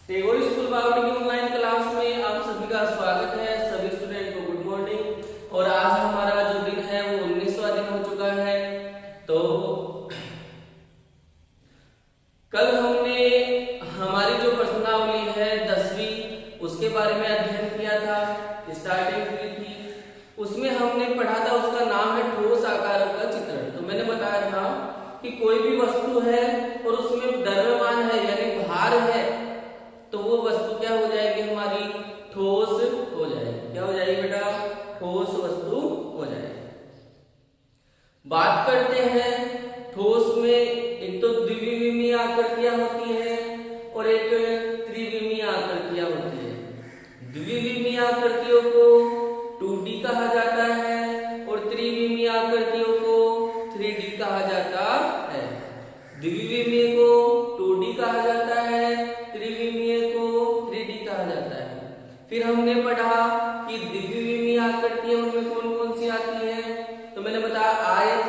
Tagore school बागवानी की online class में आप सभी का स्वागत है। सभी स्टूडेंट को गुड मॉर्निंग। और आज हमारा जो दिन है वो 19वां दिन हो चुका है। तो कल हमने हमारी जो प्रश्नावली है 10वीं उसके बारे में अध्ययन किया था, स्टार्टिंग हुई थी। उसमें हमने पढ़ा था, उसका नाम है ठोस आकारों का चित्रण। तो मैंने बताया था कि कोई भी वस्तु है और उसमें द्रव्यमान है यानी भार है, तो वो वस्तु क्या हो जाएगी, हमारी ठोस हो जाएगी। क्या हो जाएगी बेटा? ठोस वस्तु हो जाएगी। बात करते हैं ठोस में, एक तो द्विविमीय आकृतियां होती है और एक त्रिविमीय आकृतियां होती है। द्विविमीय आकृतियों को 2D कहा जाता है और त्रिविमीय आकृतियों को 3D कहा जाता है। द्विविमीय को 2D कहा जाता है, त्रिविमीय को 3D कहा जाता है। फिर हमने पढ़ा कि द्विविमीय आकृतियां उनमें कौन कौन सी आती है। तो मैंने बताया आयत,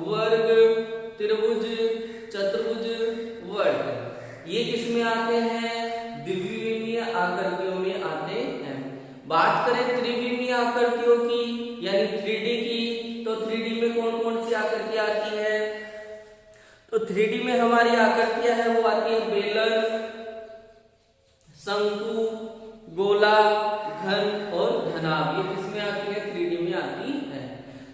वर्ग, त्रिभुज, चतुर्भुज, वर्ग। ये किसमें आते हैं? द्विविमीय आकृतियों में आते हैं। बात करें त्रिविमीय आकृतियों की यानी 3D की, तो 3D में कौन कौन सी आकृतियां आती है? तो 3D में हमारी आकृतियां है वो आती है बेलन, शंकु, गोला, घन और घनाभ। ये किसमें आती है? 3D में आती है।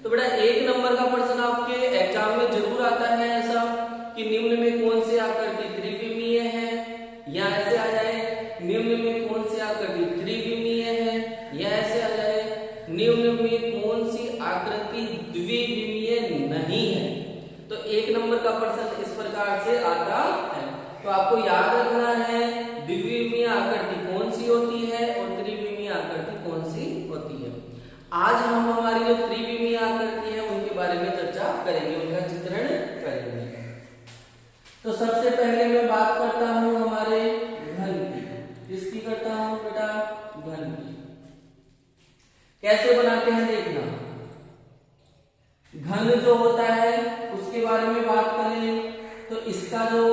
तो बेटा 1 नंबर का प्रश्न आपके एग्जाम में जरूर आता है ऐसा कि निम्न में कौन सी आकृति त्रिविमीय है, या ऐसे आ जाए निम्न में कौन सी आकृति त्रिविमीय है, या ऐसे आ जाए निम्न में कौन सी आकृति द्विविमीय नहीं है। तो 1 नंबर का प्रश्न इस प्रकार से आता है। तो आपको याद रखना है द्विविमीय आकृति कौन सी होती है और त्रिविमीय आकृति कौन सी होती है। आज हम हमारी जो त्रिविमीय आकृति है उनके बारे में चर्चा करेंगे, उनका चित्रण करेंगे। तो सबसे पहले मैं बात करता हूं हमारे घन की। किसकी करता हूं बेटा? घन की। कैसे बनाते हैं देखना। घन जो होता है उसके बारे में बात करें तो इसका जो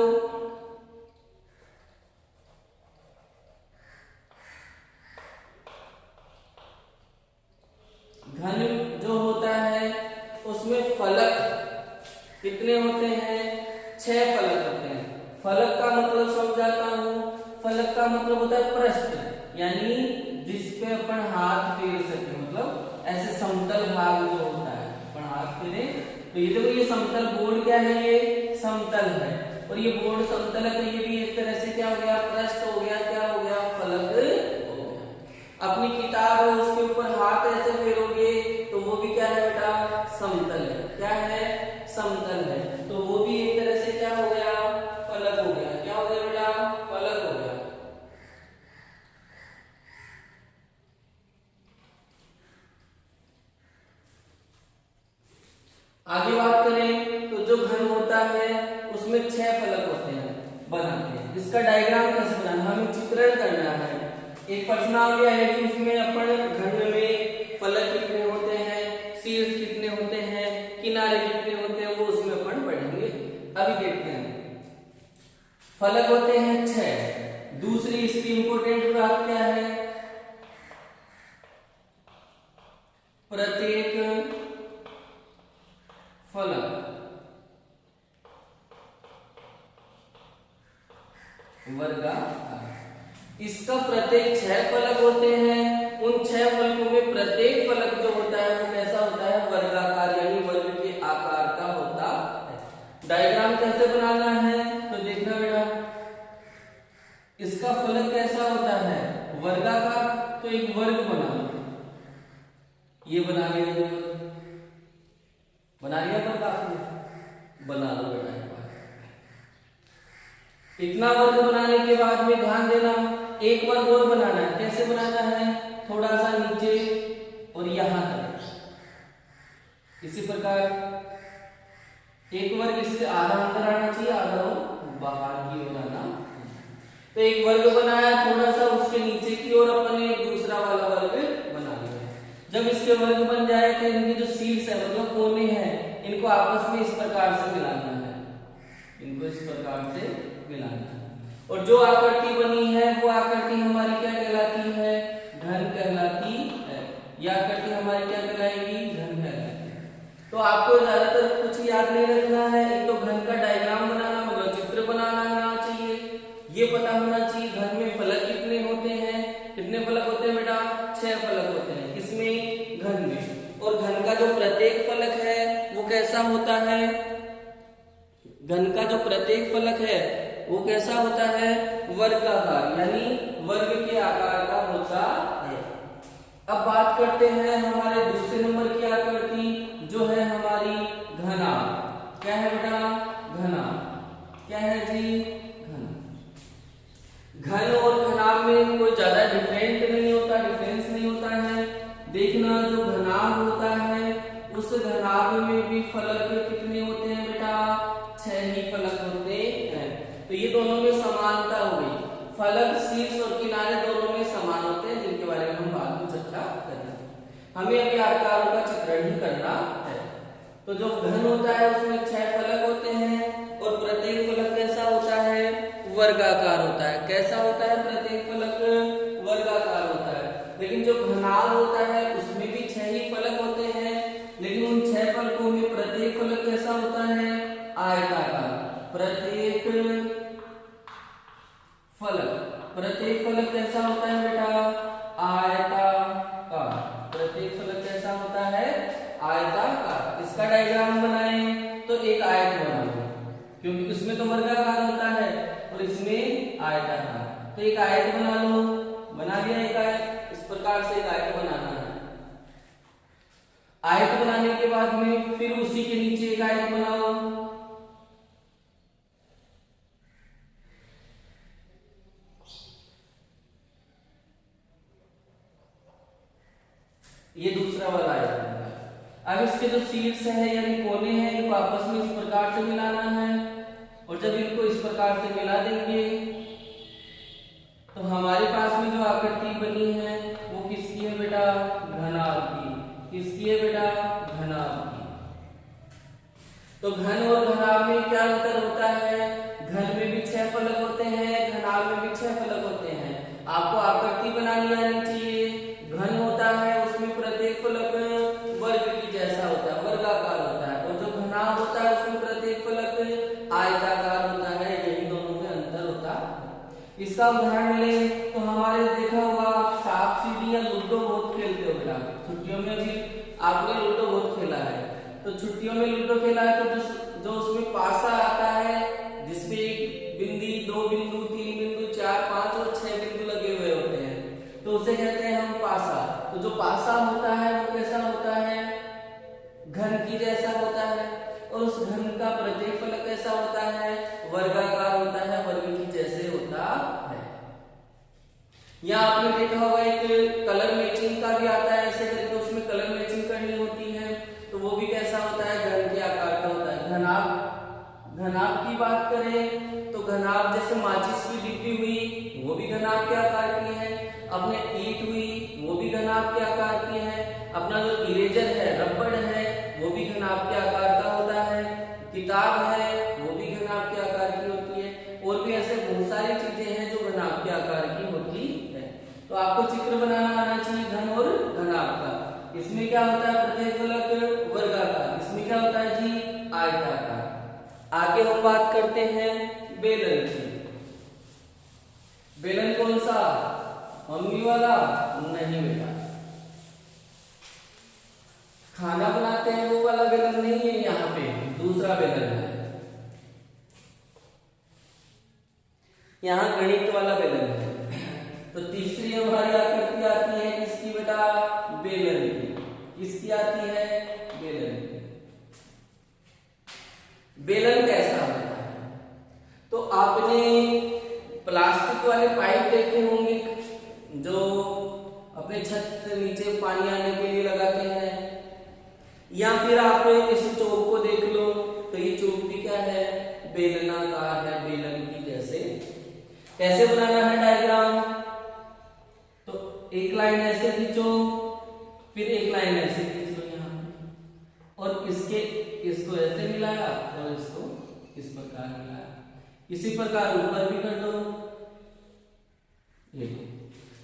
घन जो होता है उसमें फलक कितने होते हैं? 6 फलक होते हैं। फलक का मतलब समझाता हूं। फलक का मतलब होता है पृष्ठ, यानी जिसपे अपन हाथ फेर सके, मतलब ऐसे समतल भाग जो होता है अपन हाथ फेरे। तो ये देखो, ये समतल बोर्ड क्या है? ये समतल है और ये बोर्ड समतल है, तो ये भी एक तरह से क्या हो गया? पृष्ठ हो गया। क्या हो गया? फलक हो गया। अपनी किताब है उसके ऊपर हाथ ऐसे फेरोगे तो वो भी क्या है बेटा? समतल है। क्या है? समतल है। तो वो भी एक तरह से क्या हो गया? फलक हो गया। क्या हो गया बेटा? फलक हो गया। आगे बात करें तो जो घन होता है उसमें 6 फलक होते हैं, बनाते हैं। इसका डायग्राम कैसे बनाना, हमें चित्रण करना है। एक प्रश्नावली है कि उसमें अपन घन में फलक कितने होते हैं, शीर्ष कितने होते हैं, किनारे कितने होते हैं, वो उसमें अपन पढ़ेंगे। अभी देखते हैं। फलक होते हैं 6। दूसरी इसकी इंपोर्टेंट बात क्या है? प्रत्येक फलक वर्गाकार। इसका प्रत्येक 6 फलक होते हैं। उन 6 फलकों में प्रत्येक फलक जो होता है वो कैसा होता है? वर्गाकार, यानी वर्ग के आकार का होता है। डायग्राम कैसे बनाना है तो देखना बेटा, इसका फलक कैसा होता है? वर्गाकार। तो एक वर्ग बना लो, ये बना लिया, बना लिया वर्ग आपने, बना लो बेटा। इतना वर्ग बनाने के बाद में ध्यान देना, एक वर्ग और बनाना है। कैसे बनाना है? थोड़ा सा नीचे और यहां तक। इसी प्रकार एक वर्ग इससे आधा अंदर आना चाहिए, आधा और बाहर की ओर आना। तो एक वर्ग बनाया, थोड़ा सा उसके नीचे की ओर अपने दूसरा वाला वर्ग बना लिया। जब इसके वर्ग बन जाए तो इनके जो शीर्ष है मतलब कोने हैं, इनको आपस में इस प्रकार से मिलाना है। इनको इस प्रकार से मिलाना है। और जो आकृति बनी है वो आकृति हमारी क्या कहलाती है, घन कहलाती है। यह आकृति हमारी क्या कहलाएगी, घन कहलाती है। तो आपको ज्यादातर कुछ याद नहीं रखना है, एक तो घन का डायग्राम बनाना मतलब चित्र बनाना आना चाहिए, ये पता होना चाहिए घन में फलक कितने होते हैं, कितने फलक होते हैं बेटा, 6 फलक होते हैं, किसमें, घन में। और घन का जो प्रत्येक फलक है वो कैसा होता है, घन का जो प्रत्येक फलक है वो कैसा होता है, वर्गाकार यानी वर्ग के आकार का होता है। अब बात करते हैं हमारे दूसरे नंबर की आकृति जो है हमारी घनाभ। क्या है बेटा, घनाभ। क्या है जी, घन। घन और घनाभ में कोई ज्यादा डिफरेंस नहीं होता है। देखना जो घनाभ होता है उस घनाभ में भी फलक कितने होते हैं बेटा, 6 ही फलक होते हैं। तो ये दोनों में समानता हो गई, फलक शीर्ष और किनारे दोनों में समान होते हैं, जिनके बारे में हम बाद में चर्चा करेंगे। हमें अभी आकारों का चित्रण ही करना है। तो जो घन होता है उसमें 6 फलक होते हैं और प्रत्येक फलक कैसा होता है, वर्गाकार होता है। कैसा होता है, प्रत्येक फलक वर्गाकार होता है। लेकिन जो घनाभ होता है उसमें भी 6 ही फलक होते हैं, लेकिन उन 6 फलकों में प्रत्येक फलक कैसा होता है, आयताकार। प्रत्येक फलक कैसा होता है बेटा, आयताकार। प्रत्येक फलक कैसा होता है, आयताकार। इसका डायग्राम बनाएं तो एक आयत बना लो, क्योंकि उसमें तो वर्गाकार होता है और इसमें आयताकार। तो एक आयत बना लो, बना लिया एक आयत। इस प्रकार से एक आयत बनाना है। आयत बनाने के बाद में फिर उसी के नीचे एक आयत बनाओ। ये दूसरा वाला आयत बन गया। अब इसके जो शीर्ष है यानी कोने हैं इनको आपस में इस प्रकार से मिलाना है, और जब इनको इस प्रकार से मिला देंगे तो हमारे पास में जो आकृति बनी है वो किसकी है बेटा, घनाभ की। किसकी है बेटा, घनाभ की। तो घन और घनाभ में क्या अंतर होता है, घन में भी 6 फलक होते हैं, घनाभ में भी 6 फलक होते हैं। आपको आकृति बनानी आनी चाहिए। घन होता है उसमें प्रत्येक फलक वर्ग की जैसा होता है, वर्गाकार होता है, और जो घनाभ होता है उसमें प्रत्येक फलक आयताकार होता है। यही दोनों में अंतर होता है। इसका उदाहरण लें तो हमारे देखा होगा आप सांप सीढ़ी या लूडो बहुत खेलते हो बेटा, छुट्टियों में भी आपने लूडो बहुत खेला है। तो छुट्टियों में लूडो खेला है तो जो उसमें पासा आता है जिसमें 1 बिंदी, 2 बिंदु, 3 बिंदु, 4, 5 और 6 बिंदु लगे हुए होते हैं, तो उसे कहते हैं हम पासा। तो जो पासा होता है वो कैसा होता है, घन की जैसा होता है, और उस घन का प्रत्येक फलक कैसा होता है, वर्गाकार होता है, वर्ग की जैसे होता है। यहाँ आपने देखा होगा एक कलर मैचिंग का भी आता है, ऐसे करके उसमें कलर मैचिंग करनी होती है, तो वो भी कैसा होता है, घन के आकार का होता है। घनाभ की बात करें तो घनाभ जैसे माचिस की डिब्बी हुई वो भी घनाभ के आकार की है, अपने ईंट हुई वो भी घनाभ के आकार की है, अपना जो इरेजर है, रबड़ है, वो भी घनाभ के आकार का होता है, किताब है वो भी घनाभ के आकार की होती है, और भी ऐसे बहुत सारी चीजें हैं जो घनाभ के आकार की होती है। तो आपको चित्र बनाना आना चाहिए घन और घनाभ का। इसमें क्या होता है, प्रत्येक फलक वर्गाकार, इसमें क्या होता है जी, आयताकार। आगे हम बात करते हैं बेलन की। बेलन कौन सा, मम्मी वाला नहीं बेटा, खाना बनाते हैं वो वाला बेलन नहीं है, यहाँ पे दूसरा बेलन है, यहाँ गणित वाला बेलन है। तो तीसरी हमारी आकृति आती है किसकी बेटा, बेलन की। किसकी आती है, बेलन की। बेलन कैसा होता है, तो आपने प्लास्टिक वाले पाइप देखे होंगे जो अपने छत से नीचे पानी आने के लिए लगाते हैं, या फिर आप इस चौक को देख लो तो ये चौक भी क्या है, बेलनाकार है, बेलन की जैसे। कैसे बनाना है डायग्राम, तो एक लाइन ऐसे खींचो, फिर एक लाइन ऐसे खींच लो यहाँ पे, और इसको ऐसे मिलाया और इसको इस प्रकार मिलाया। इसी प्रकार ऊपर भी कर दो। ये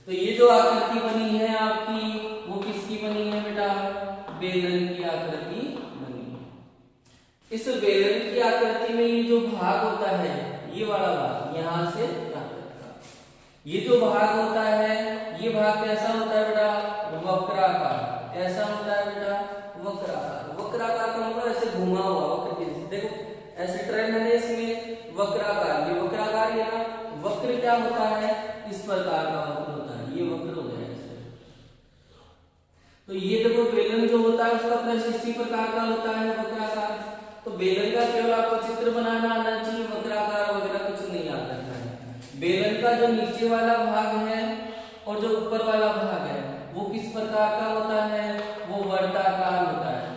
तो ये जो आकृति बनी है आपकी वो किसकी बनी है बेटा? बेलन की आकृति बनी है। इस बेलन की आकृति में ये जो भाग होता है, ये वाला भाग यहां से यहां तक का, ये जो भाग होता है ये भाग कैसा होता है बेटा? वक्राकार। कैसा होता है बेटा? वक्राकार। वक्राकार का मतलब ऐसे घुमा हुआ वक्र के जैसे। देखो ऐसे ट्रेन है इसमें वक्राकार, ये वक्राकार है ना। वक्र क्या होता है? इस प्रकार का वक्र होता है, ये वक्र हो गया ऐसे। तो ये देखो बेलन जो होता है उसका पृष्ठ इसी प्रकार का होता है, वक्राकार। तो बेलन का केवल आपको चित्र बनाना आना चाहिए, वक्राकार वगैरह कुछ नहीं याद रखना है। बेलन का जो नीचे वाला भाग है और जो ऊपर वाला भाग है वो किस प्रकार का होता है? वो वर्ताकार होता है।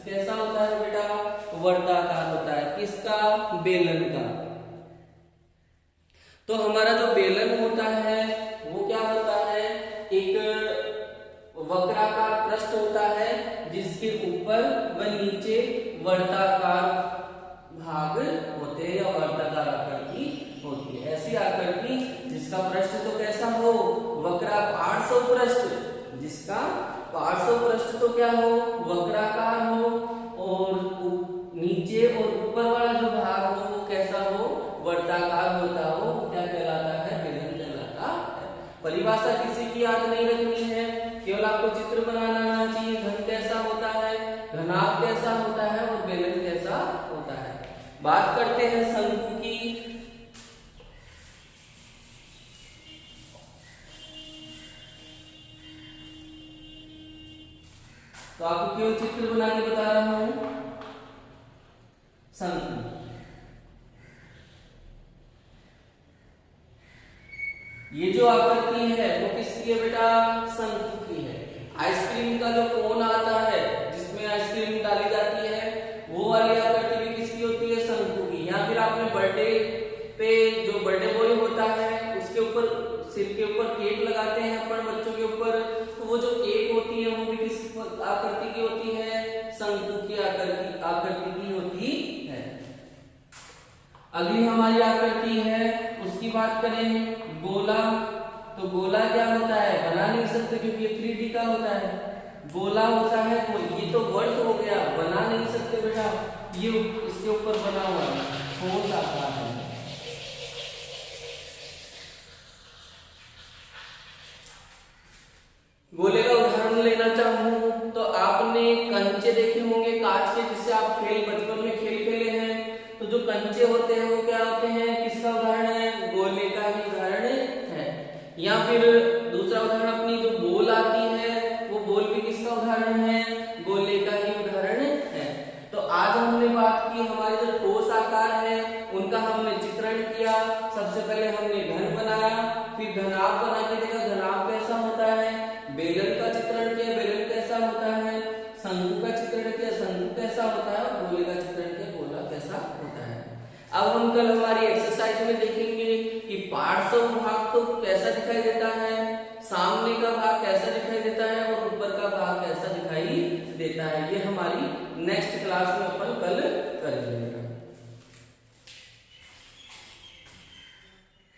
कैसा होता है बेटा? वर्ताकार होता है। किसका? बेलन का। तो हमारा जो बेलन होता है वो क्या होता है? एक वक्राकार पृष्ठ होता है जिसके ऊपर व नीचे वर्ताकार भाग होते हैं या वर्ताकार आकृति होती है। ऐसी आकृति जिसका पृष्ठ तो कैसा हो? वक्रा पार्श्व पृष्ठ, जिसका पार्श्व पृष्ठ तो क्या हो? वक्राकार हो, और नीचे और ऊपर वाला जो भाग हो वो कैसा हो? वर्ताकार होता हो। वो क्या कहलाता है? बेलन कहलाता है। परिभाषा किसी की याद नहीं रखनी है, केवल आपको चित्र बनाना आना चाहिए। घन कैसा होता है, घनाभ कैसा होता है और बेलन कैसा होता है। बात करते हैं शंकु की। तो आपको केवल चित्र बना के बता रहा हूं। शंकु, ये जो आकृति है वो किसकी है बेटा? शंकु की है। आइसक्रीम का जो कोन आता है जिसमें आइसक्रीम डाली जाती है वो वाली आकृति भी किसकी होती है? शंकु की। या फिर आपने बर्थडे पे जो बर्थडे बॉय होता है उसके ऊपर, सिर के ऊपर केक लगाते हैं अपन बच्चों के ऊपर, तो वो जो केक होती है वो भी किस आकृति की होती है? शंकु की आकृति की होती है। अगली हमारी आकृति है उसकी बात करें, गोला। तो गोला क्या होता है? बना नहीं सकते क्योंकि ये 3D का होता है। गोला होता है तो ये तो वर्त हो गया, बना नहीं सकते बेटा। ये इसके ऊपर बना हुआ है, ठोस आकार है। गोले का उदाहरण लेना चाहूं तो आपने कंचे देखे होंगे कांच के, जिससे आप बचपन में खेल खेले हैं। तो जो कंचे होते हैं वो क्या होते हैं? किसका उदाहरण है? गोले का ही उदाहरण है। या फिर दूसरा उदाहरण अपनी जो बॉल आती है वो बॉल भी किसका उदाहरण है? गोले का ही उदाहरण है। तो आज हमने बात की हमारे जो ठोस आकार है उनका हमने चित्रण किया। सबसे पहले हमने घन बनाया, फिर घनाभ बना के देखा घनाभ कैसा होता है। बेलन का चित्रण किया, बेलन कैसा होता है। शंकु का चित्रण किया, शंकु कैसा होता है। गोले का चित्रण किया, गोला कैसा होता है। अब हम कल हमारी एक्सरसाइज में देखेंगे कि पार्श्व भाग तो कैसा दिखाई देता है, सामने का भाग कैसा दिखाई देता है और ऊपर का भाग कैसा दिखाई देता है। ये हमारी नेक्स्ट क्लास में अपन